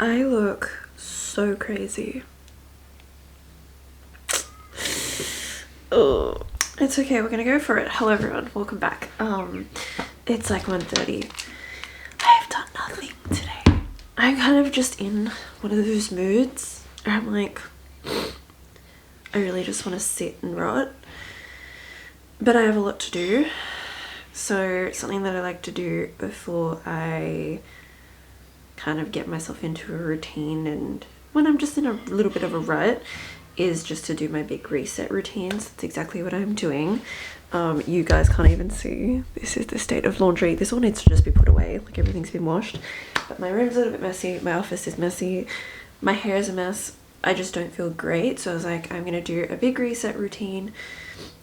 I look so crazy. Oh, it's okay, we're gonna go for it. Hello everyone, welcome back. It's like 1:30. I've done nothing today. I'm kind of just in one of those moods where I'm like, I really just want to sit and rot, but I have a lot to do. So something that I like to do before I kind of get myself into a routine and when I'm just in a little bit of a rut is just to do my big reset routines. That's exactly what I'm doing. You guys can't even see. This is the state of laundry. This all needs to just be put away, like everything's been washed. But my room's a little bit messy, my office is messy, my hair is a mess. I just don't feel great, so I was like, I'm gonna do a big reset routine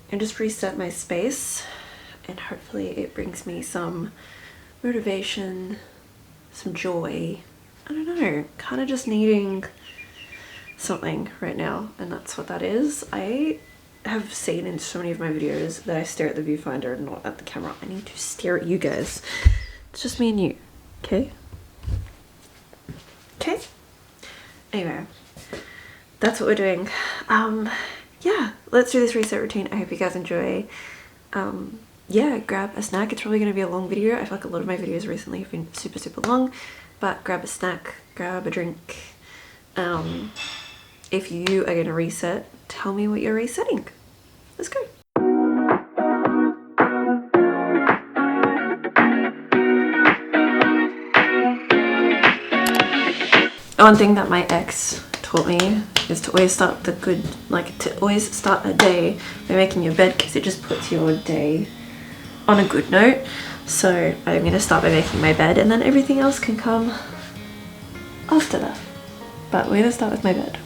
and just reset my space, and hopefully it brings me some motivation, some joy. I don't know, kind of just needing something right now, and that's what that is. I have seen in so many of my videos that I stare at the viewfinder and not at the camera. I need to stare at you guys. It's just me and you, okay? Okay? Anyway, that's what we're doing. Yeah, let's do this reset routine. I hope you guys enjoy. Yeah, grab a snack. It's probably going to be a long video. I feel like a lot of my videos recently have been super long, but grab a snack, grab a drink. If you are going to reset, tell me what you're resetting. Let's go. One thing that my ex taught me is to always start always start a day by making your bed, because it just puts your day on a good note. So I'm going to start by making my bed, and then everything else can come after that. But we're going to start with my bed.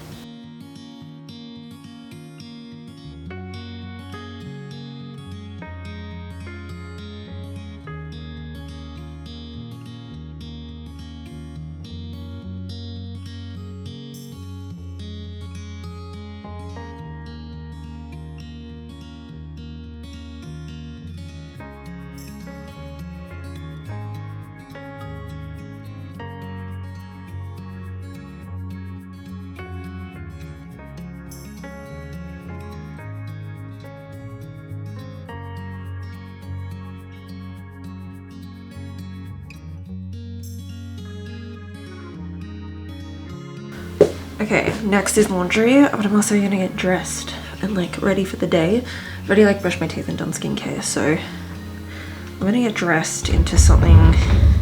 Okay, next is laundry, but I'm also gonna get dressed and like ready for the day. I've already like brushed my teeth and done skincare, so I'm gonna get dressed into something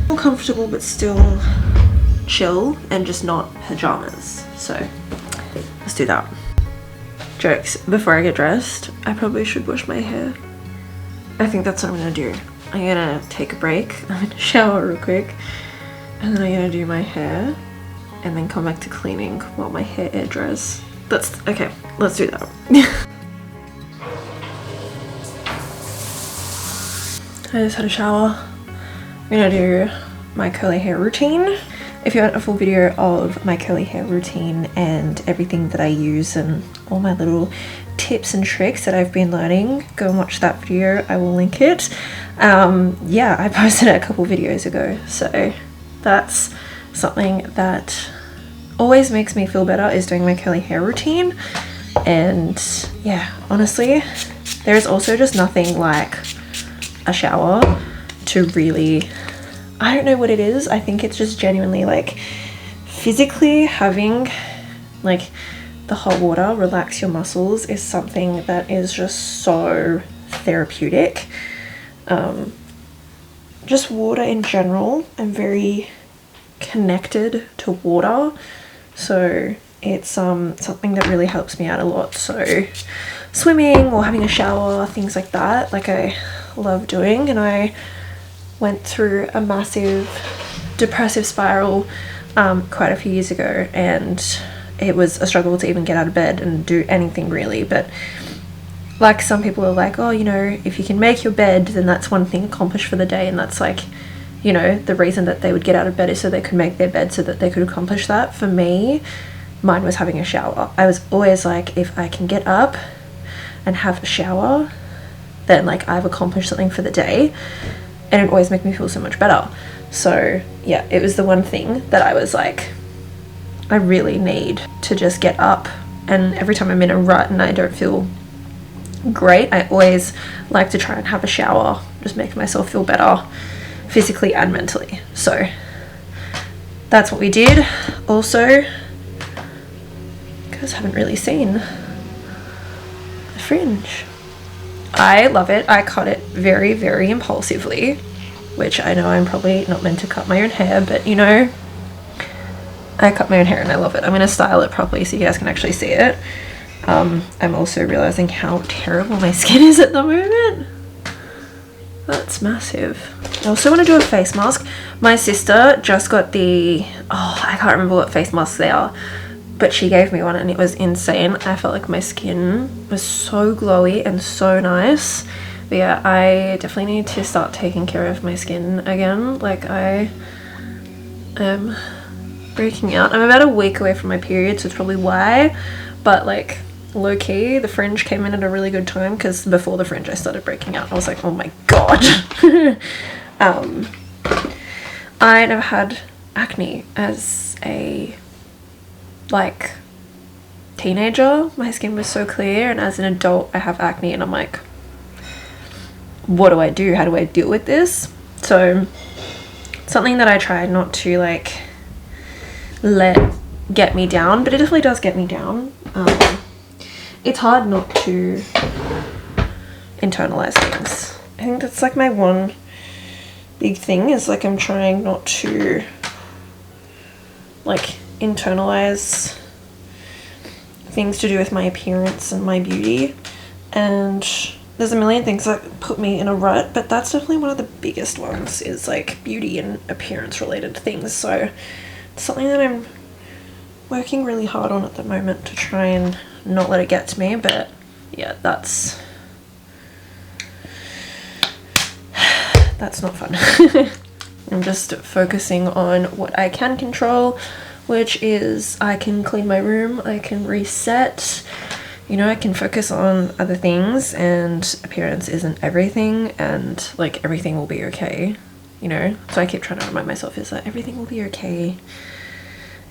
more comfortable but still chill and just not pajamas. So let's do that. Jokes, before I get dressed, I probably should wash my hair. I think that's what I'm gonna do. I'm gonna take a break, I'm gonna shower real quick, and then I'm gonna do my hair, and then come back to cleaning while my hair air dries. That's okay, let's do that. I just had a shower. I'm gonna do my curly hair routine. If you want a full video of my curly hair routine and everything that I use and all my little tips and tricks that I've been learning, go and watch that video. I will link it. Yeah, I posted it a couple videos ago, so that's something that always makes me feel better, is doing my curly hair routine. And yeah, honestly, there's also just nothing like a shower to really, I don't know what it is. I think it's just genuinely like physically having like the hot water relax your muscles is something that is just so therapeutic. Just water in general, I'm very connected to water, so it's something that really helps me out a lot. So swimming or having a shower, things like that, like I love doing. And I went through a massive depressive spiral quite a few years ago, and it was a struggle to even get out of bed and do anything really. But like, some people are like, oh, you know, if you can make your bed, then that's one thing accomplished for the day. And that's like, you know, the reason that they would get out of bed is so they could make their bed, so that they could accomplish that. For me, mine was having a shower. I was always like, if I can get up and have a shower, then like I've accomplished something for the day, and it always made me feel so much better. So yeah, it was the one thing that I was like, I really need to just get up, and every time I'm in a rut and I don't feel great, I always like to try and have a shower, just make myself feel better physically and mentally. So that's what we did. Also, you guys haven't really seen the fringe. I love it. I cut it very, very impulsively, which I know I'm probably not meant to cut my own hair, but you know, I cut my own hair and I love it. I'm going to style it properly so you guys can actually see it. I'm also realizing how terrible my skin is at the moment. That's massive. I also want to do a face mask. My sister just got the, oh, I can't remember what face masks they are, but she gave me one and it was insane. I felt like my skin was so glowy and so nice. But yeah, I definitely need to start taking care of my skin again. Like, I am breaking out. I'm about a week away from my period, so it's probably why. But like, low-key, the fringe came in at a really good time, because before the fringe I started breaking out. I was like, oh my god. I never had acne as a like teenager. My skin was so clear, and as an adult I have acne and I'm like, what do I do? How do I deal with this? So something that I try not to like let get me down, but it definitely does get me down. It's hard not to internalize things. I think that's like my one big thing, is like I'm trying not to like internalize things to do with my appearance and my beauty. And there's a million things that put me in a rut, but that's definitely one of the biggest ones, is like beauty and appearance related things. So it's something that I'm working really hard on at the moment to try and not let it get to me. But yeah, that's not fun. I'm just focusing on what I can control, which is I can clean my room, I can reset, you know, I can focus on other things, and appearance isn't everything, and like everything will be okay, you know. So I keep trying to remind myself is that everything will be okay.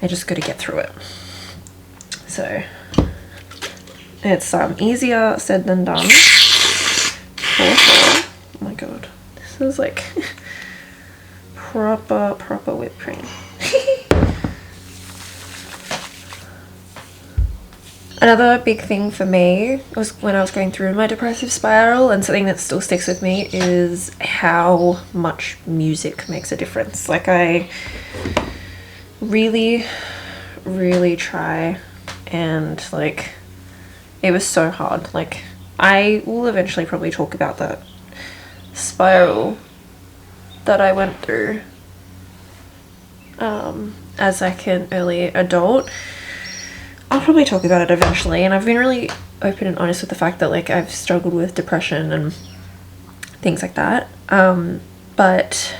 I just got to get through it. So it's easier said than done. Oh my god, this is like proper whipped cream. Another big thing for me was when I was going through my depressive spiral, and something that still sticks with me is how much music makes a difference. Like, I really try, and like, it was so hard. Like, I will eventually probably talk about that spiral that I went through as like an early adult. I'll probably talk about it eventually, and I've been really open and honest with the fact that like I've struggled with depression and things like that. But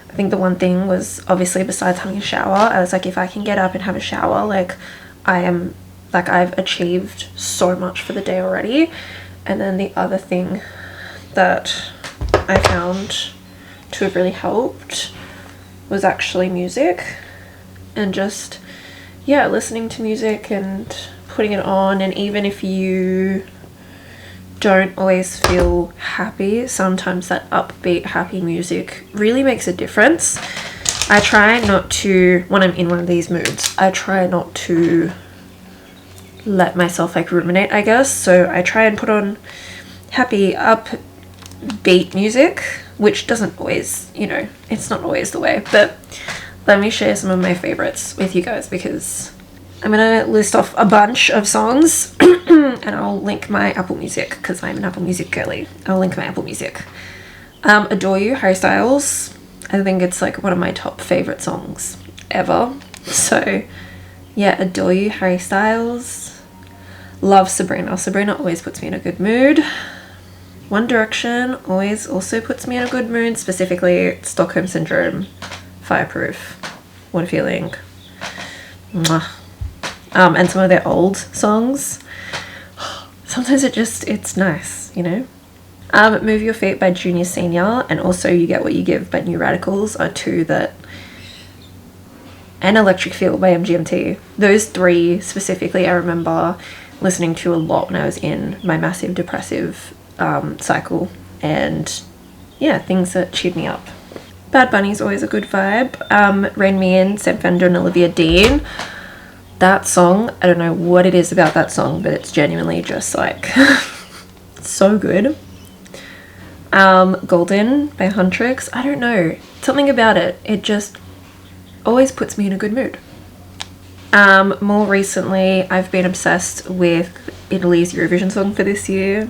I think the one thing was, obviously, besides having a shower, I was like, if I can get up and have a shower, like I've achieved so much for the day already. And then the other thing that I found to have really helped was actually music, and just, yeah, listening to music and putting it on. And even if you don't always feel happy, sometimes that upbeat happy music really makes a difference. I try not to, when I'm in one of these moods, I try not to let myself like ruminate, I guess. So I try and put on happy upbeat music, which doesn't always, you know, it's not always the way. But let me share some of my favorites with you guys, because I'm gonna list off a bunch of songs and I'll link my Apple Music, because I'm an Apple Music girly. I'll link my Apple Music. Adore You, Harry Styles. I think it's like one of my top favorite songs ever. So yeah, Adore You, Harry Styles. Love Sabrina. Sabrina always puts me in a good mood. One Direction always also puts me in a good mood, specifically Stockholm Syndrome, Fireproof, What a Feeling. Mwah. And some of their old songs. Sometimes it's nice, you know. Move Your Feet by Junior Senior, and also You Get What You Give by New Radicals are two that and Electric Feel by MGMT. Those three specifically I remember listening to a lot when I was in my massive depressive cycle, and yeah, things that cheered me up. Bad Bunny's always a good vibe. Rain Me In, Sam Fender and Olivia Dean. That song, I don't know what it is about that song, but it's genuinely just like so good. Golden by Huntrix. I don't know, something about it, it just always puts me in a good mood. More recently I've been obsessed with Italy's Eurovision song for this year.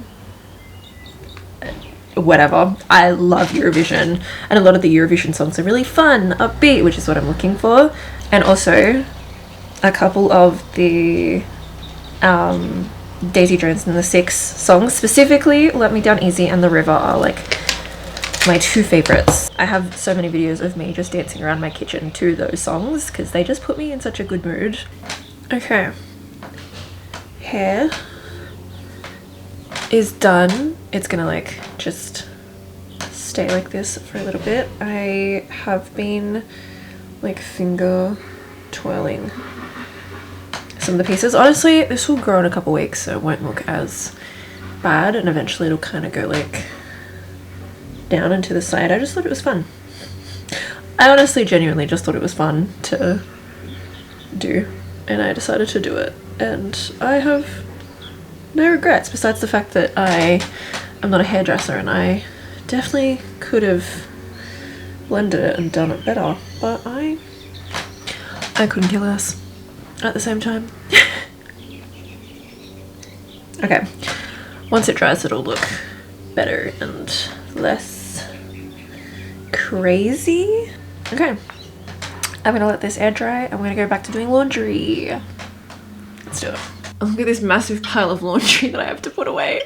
Whatever, I love Eurovision, and a lot of the Eurovision songs are really fun, upbeat, which is what I'm looking for. And also a couple of the Daisy Jones and the Six songs, specifically Let Me Down Easy and The River, are like my two favorites. I have so many videos of me just dancing around my kitchen to those songs because they just put me in such a good mood. Okay, hair is done. It's gonna like just stay like this for a little bit. I have been like finger twirling some of the pieces. Honestly, this will grow in a couple weeks, so it won't look as bad, and eventually it'll kind of go like down and to the side. I just thought it was fun. I honestly genuinely just thought it was fun to do, and I decided to do it, and I have no regrets besides the fact that I am not a hairdresser, and I definitely could have blended it and done it better, but I couldn't care less at the same time. Okay, once it dries it'll look better and less crazy. Okay, I'm gonna let this air dry. I'm gonna go back to doing laundry. Let's do it. Look at this massive pile of laundry that I have to put away.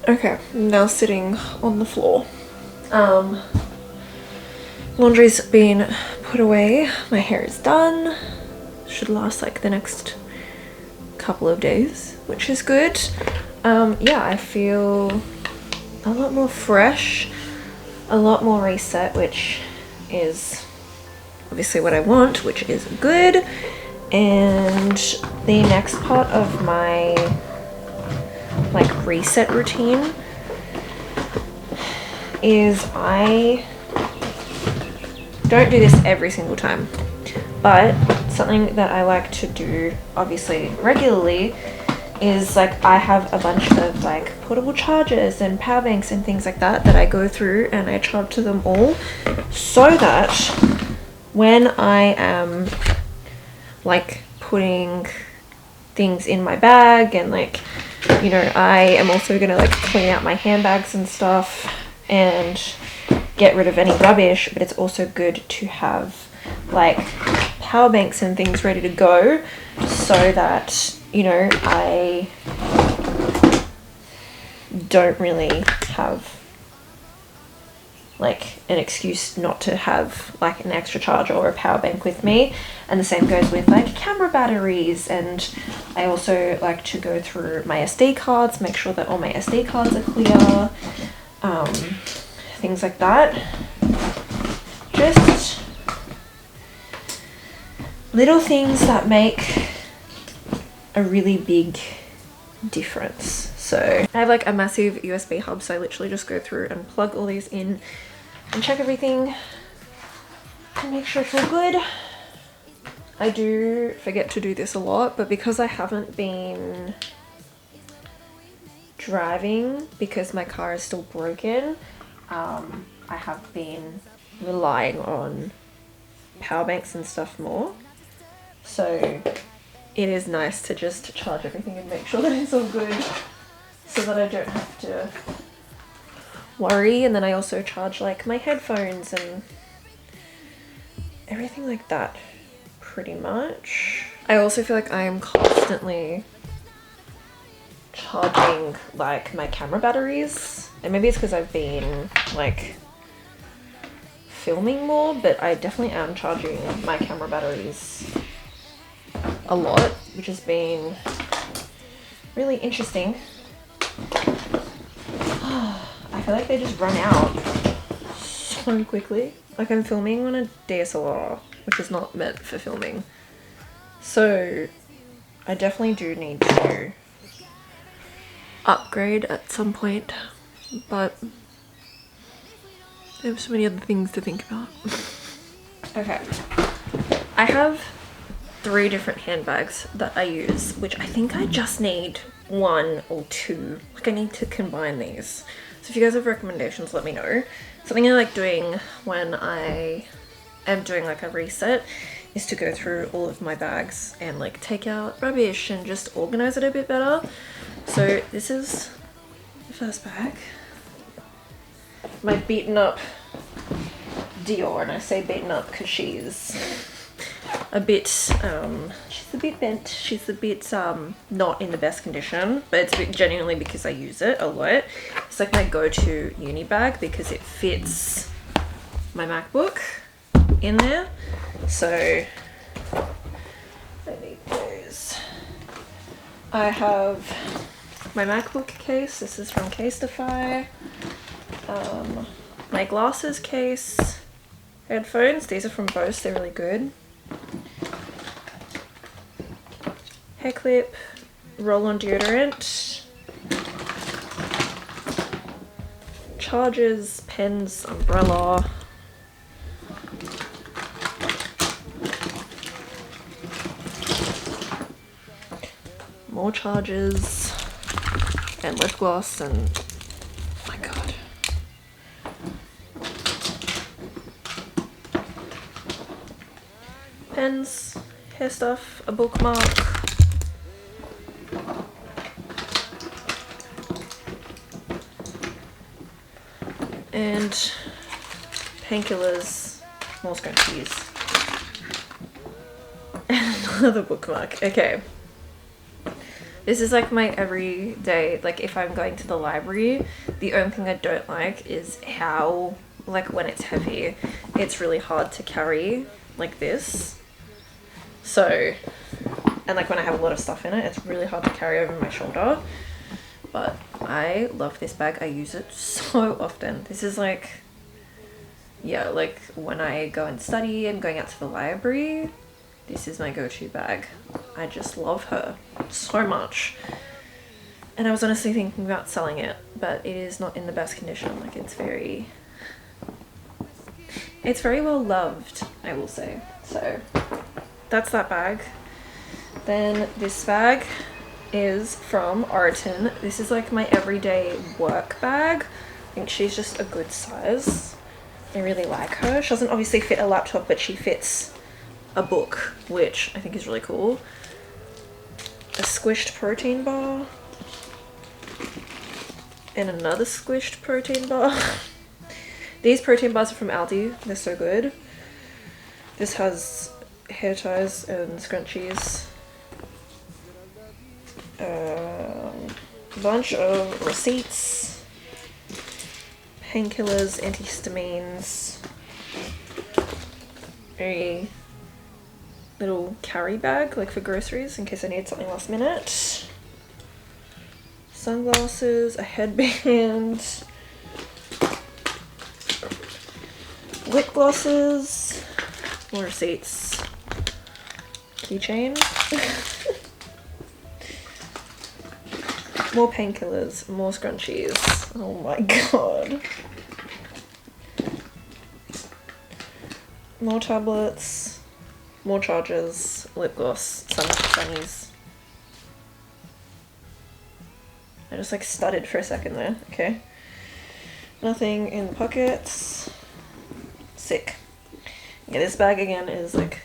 Okay, I'm now sitting on the floor. Laundry's been put away, my hair is done. Should last like the next couple of days, which is good. Yeah, I feel a lot more fresh, a lot more reset, which is obviously what I want, which is good. And the next part of my like reset routine is I don't do this every single time, but something that I like to do obviously regularly is like I have a bunch of like portable chargers and power banks and things like that that I go through and I charge to them all, so that when I am like putting things in my bag and like, you know, I am also gonna like clean out my handbags and stuff and get rid of any rubbish, but it's also good to have like power banks and things ready to go so that, you know, I don't really have like an excuse not to have like an extra charger or a power bank with me. And the same goes with like camera batteries, and I also like to go through my SD cards, make sure that all my SD cards are clear, things like that. Just little things that make a really big difference. So I have like a massive USB hub, so I literally just go through and plug all these in and check everything and make sure it's all good. I do forget to do this a lot, but because I haven't been driving because my car is still broken, I have been relying on power banks and stuff more. So it is nice to just charge everything and make sure that it's all good so that I don't have to worry. And then I also charge like my headphones and everything like that pretty much. I also feel like I am constantly charging like my camera batteries, and maybe it's because I've been like filming more, but I definitely am charging my camera batteries a lot, which has been really interesting. I feel like they just run out so quickly. Like I'm filming on a DSLR, which is not meant for filming. So I definitely do need to upgrade at some point, but I have so many other things to think about. Okay, I have 3 different handbags that I use, which I think I just need 1 or 2. Like I need to combine these. So if you guys have recommendations, let me know. Something I like doing when I am doing like a reset is to go through all of my bags and like take out rubbish and just organize it a bit better. So this is the first bag. My beaten up Dior, and I say beaten up because she's a bit bent. She's a bit not in the best condition, but it's genuinely because I use it a lot. It's like my go-to uni bag because it fits my MacBook in there. So I need those. I have my MacBook case. This is from Casetify. My glasses case. Headphones. These are from Bose. They're really good. Hair clip. Roll-on deodorant. Chargers. Pens. Umbrella. More chargers. And lip gloss and oh my god. Pens, hair stuff, a bookmark, and painkillers, more scrunchies, and another bookmark. Okay. This is like my everyday, like if I'm going to the library, the only thing I don't like is how, like when it's heavy, it's really hard to carry like this. So, and like when I have a lot of stuff in it, it's really hard to carry over my shoulder. But I love this bag. I use it so often. This is like, yeah, like when I go and study and going out to the library, this is my go-to bag. I just love her so much. And I was honestly thinking about selling it, but it is not in the best condition. Like it's very well loved, I will say. So that's that bag. Then this bag is from Oriton. This is like my everyday work bag. I think she's just a good size. I really like her. She doesn't obviously fit a laptop, but she fits a book, which I think is really cool. A squished protein bar. And another squished protein bar. These protein bars are from Aldi. They're so good. This has hair ties and scrunchies. A bunch of receipts. Painkillers, antihistamines. A little carry bag, like for groceries, in case I need something last minute. Sunglasses, a headband. Lip glosses. More receipts. keychain. More painkillers, more scrunchies. Oh my god. More tablets, more chargers, lip gloss, sunnies. I just like stuttered for a second there. Okay. Nothing in the pockets. Sick. Yeah, this bag again is like,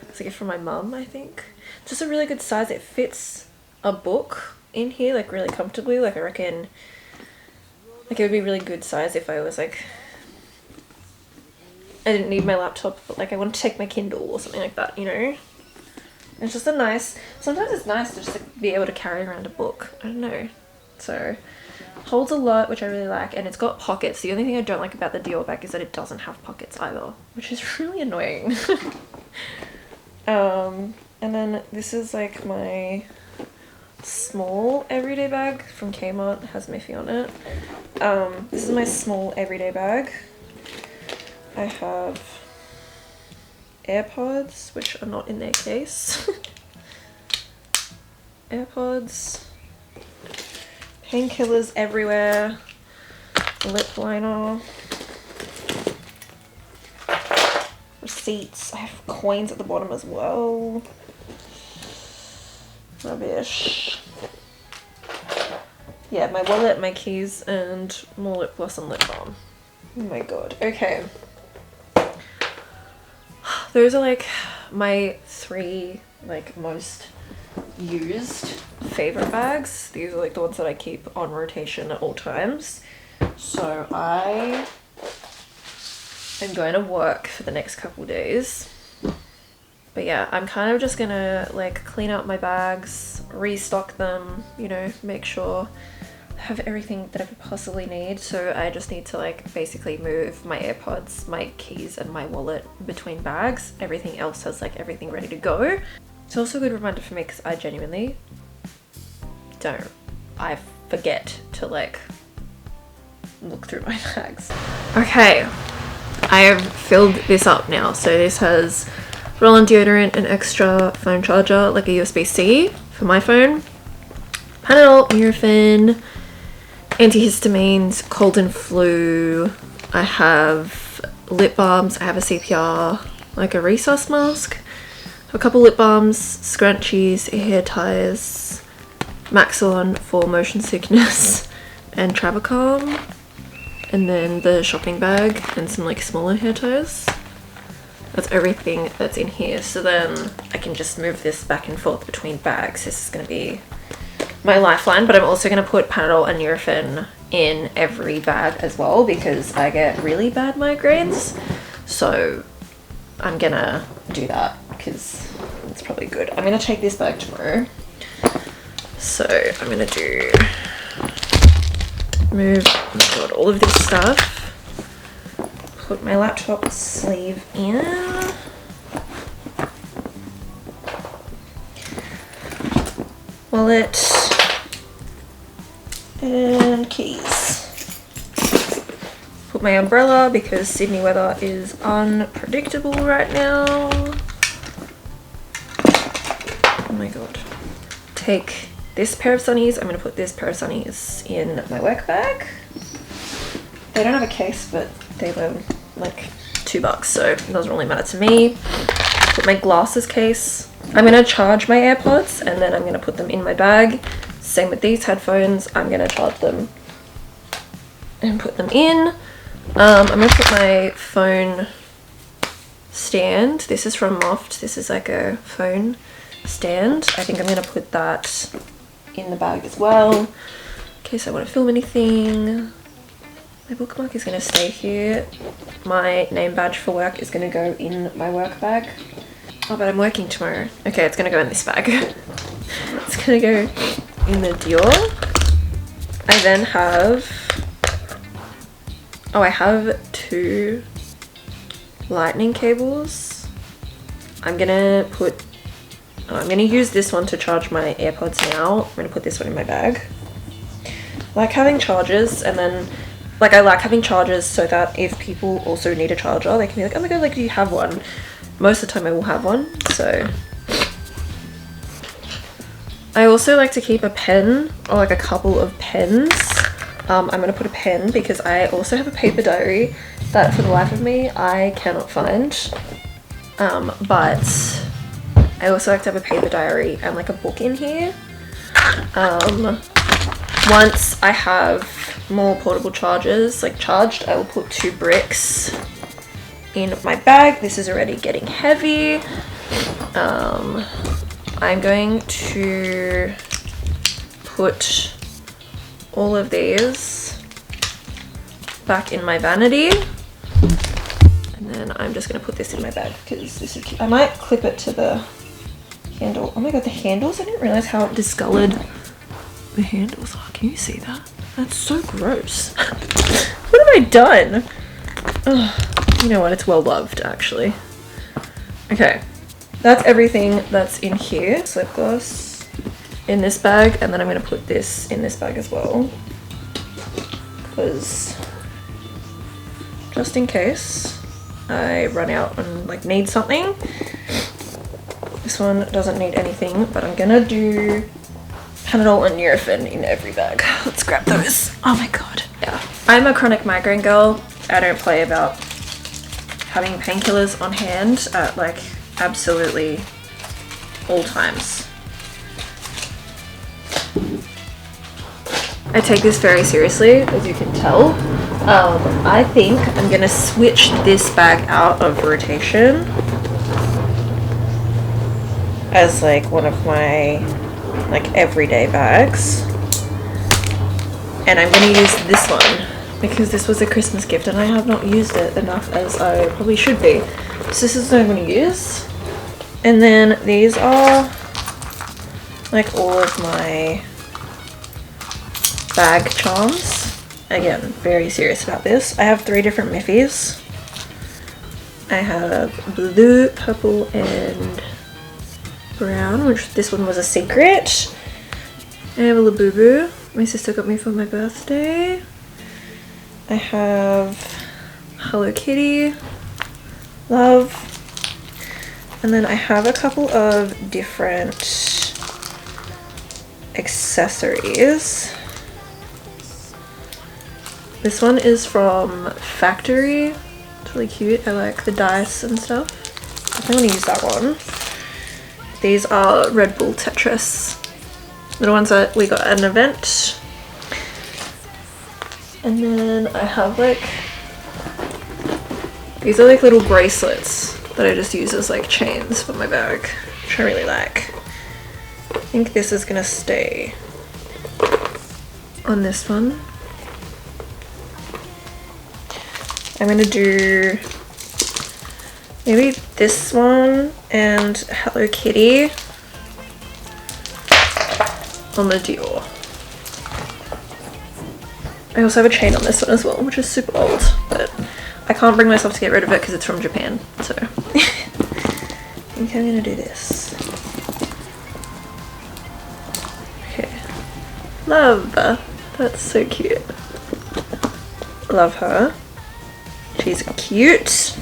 it's a gift from my mum, I think. Just a really good size. It fits a book in here like really comfortably. Like I reckon like it would be really good size if I was like, I didn't need my laptop, but like I want to take my Kindle or something like that, you know? It's just a nice, sometimes it's nice to just like, be able to carry around a book. I don't know. So holds a lot, which I really like, and it's got pockets. The only thing I don't like about the Dior bag is that it doesn't have pockets either, which is really annoying. And then this is like my small everyday bag from Kmart. It has Miffy on it. This is my small everyday bag. I have AirPods, which are not in their case. AirPods, painkillers everywhere, lip liner, receipts. I have coins at the bottom as well. Rubbish. Yeah, my wallet, my keys, and more lip gloss and lip balm. Oh my god. Okay. Those are like my 3 like most used favorite bags. These are like the ones that I keep on rotation at all times. So I am going to work for the next couple days. But yeah, I'm kind of just gonna like clean out my bags, restock them, you know, make sure I have everything that I could possibly need. So I just need to like basically move my AirPods, my keys and my wallet between bags. Everything else has like everything ready to go. It's also a good reminder for me because I genuinely I forget to like look through my bags. Okay, I have filled this up now. So this has roll-on deodorant, an extra phone charger, like a USB-C for my phone, Panadol, Nurofen, antihistamines, cold and flu. I have lip balms. I have a CPR, like a resus mask, a couple lip balms, scrunchies, hair ties, Maxilon for motion sickness, and Travacalm, and then the shopping bag and some like smaller hair ties. That's everything that's in here. So then I can just move this back and forth between bags. This is going to be my lifeline, but I'm also going to put Panadol and Nurofen in every bag as well because I get really bad migraines. So I'm going to do that because it's probably good. I'm going to take this bag tomorrow. So I'm going to move, oh my god, all of this stuff. Put my laptop sleeve in. Wallet and keys. Put my umbrella because Sydney weather is unpredictable right now. Oh my god. Take this pair of sunnies. I'm going to put this pair of sunnies in my work bag. They don't have a case, but they were like $2, so it doesn't really matter to me. Put my glasses case. I'm going to charge my AirPods and then I'm going to put them in my bag. Same with these headphones. I'm going to charge them and put them in. I'm going to put my phone stand. This is from Moft. This is like a phone stand. I think I'm going to put that in the bag as well in case I want to film anything. My bookmark is going to stay here. My name badge for work is going to go in my work bag. Oh, but I'm working tomorrow. Okay, it's going to go in this bag. It's going to go in the Dior. I then have... oh, I have 2 lightning cables. I'm going to put... oh, I'm going to use this one to charge my AirPods now. I'm going to put this one in my bag. I like having chargers, and then... like I like having chargers so that if people also need a charger, they can be like, oh my god, like do you have one? Most of the time I will have one, so I also like to keep a pen or like a couple of pens. I'm gonna put a pen because I also have a paper diary that for the life of me I cannot find. But I also like to have a paper diary and like a book in here. Once I have more portable chargers like charged, I will put 2 bricks in my bag. This is already getting heavy. I'm going to put all of these back in my vanity, and then I'm just going to put this in my bag because this is cute. I might clip it to the handle. Oh my god, the handles! I didn't realize how discolored the handles are. Can you see that? That's so gross. What have I done? Ugh. You know what? It's well loved, actually. Okay, that's everything that's in here. Lip gloss in this bag, and then I'm going to put this in this bag as well, because just in case I run out and like need something. This one doesn't need anything, but I'm gonna do Panadol and Nurofen in every bag. Let's grab those. Oh my god. Yeah, I'm a chronic migraine girl. I don't play about having painkillers on hand at like absolutely all times. I take this very seriously, as you can tell. I think I'm gonna switch this bag out of rotation as like one of my like everyday bags, and I'm gonna use this one because this was a Christmas gift and I have not used it enough as I probably should be. So this is what I'm gonna use, and then these are like all of my bag charms. Again, very serious about this. I have 3 different Miffies. I have blue, purple, and brown, which this one was a secret. I have a Labubu. My sister got me for my birthday. I have Hello Kitty. Love. And then I have a couple of different accessories. This one is from Factory. It's really cute. I like the dice and stuff. I'm gonna use that one. These are Red Bull Tetris. They're the ones that we got at an event. And then I have like, these are like little bracelets that I just use as like chains for my bag, which I really like. I think this is gonna stay on this one. I'm gonna do maybe this one and Hello Kitty on the Dior. I also have a chain on this one as well, which is super old, but I can't bring myself to get rid of it because it's from Japan, so I think I'm gonna do this. Okay. Love. That's so cute. Love her. She's cute.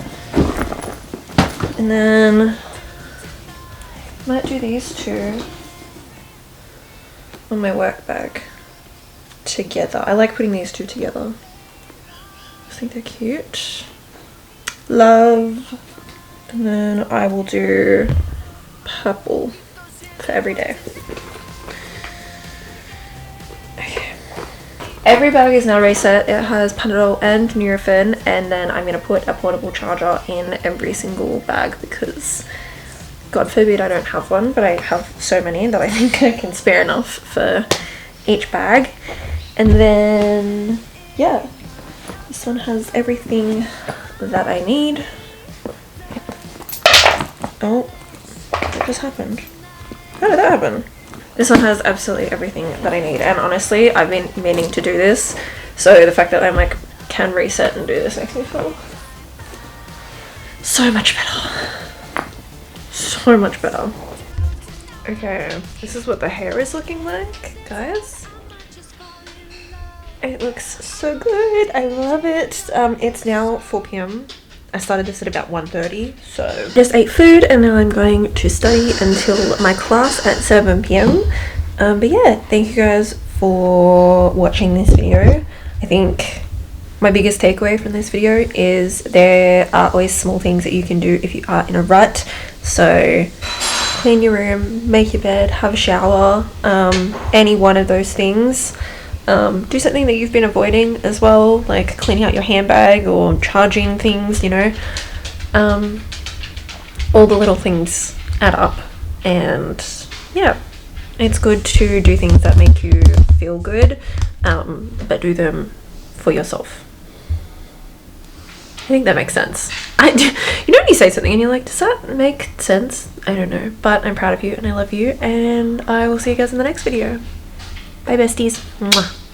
And then I might do these 2 on my work bag together. I like putting these 2 together. I think they're cute. Love. And then I will do purple for every day. Okay. Every bag is now reset. It has Panadol and Nurofen, and then I'm going to put a portable charger in every single bag because God forbid I don't have one, but I have so many that I think I can spare enough for each bag. And then, yeah, this one has everything that I need. Oh, what just happened? How did that happen? This one has absolutely everything that I need, and honestly, I've been meaning to do this, so the fact that I'm like, can reset and do this makes me feel so much better. So much better. Okay, this is what the hair is looking like, guys. It looks so good. I love it. It's now 4 p.m. I started this at about 1:30, so just ate food and now I'm going to study until my class at 7 p.m. But yeah, thank you guys for watching this video. I think my biggest takeaway from this video is there are always small things that you can do if you are in a rut. So clean your room, make your bed, have a shower, any one of those things. Do something that you've been avoiding as well, like cleaning out your handbag or charging things, you know. All the little things add up, and yeah, it's good to do things that make you feel good, but do them for yourself. I think that makes sense. You know when you say something and you're like, does that make sense? I don't know, but I'm proud of you and I love you, and I will see you guys in the next video. Bye besties. Mwah.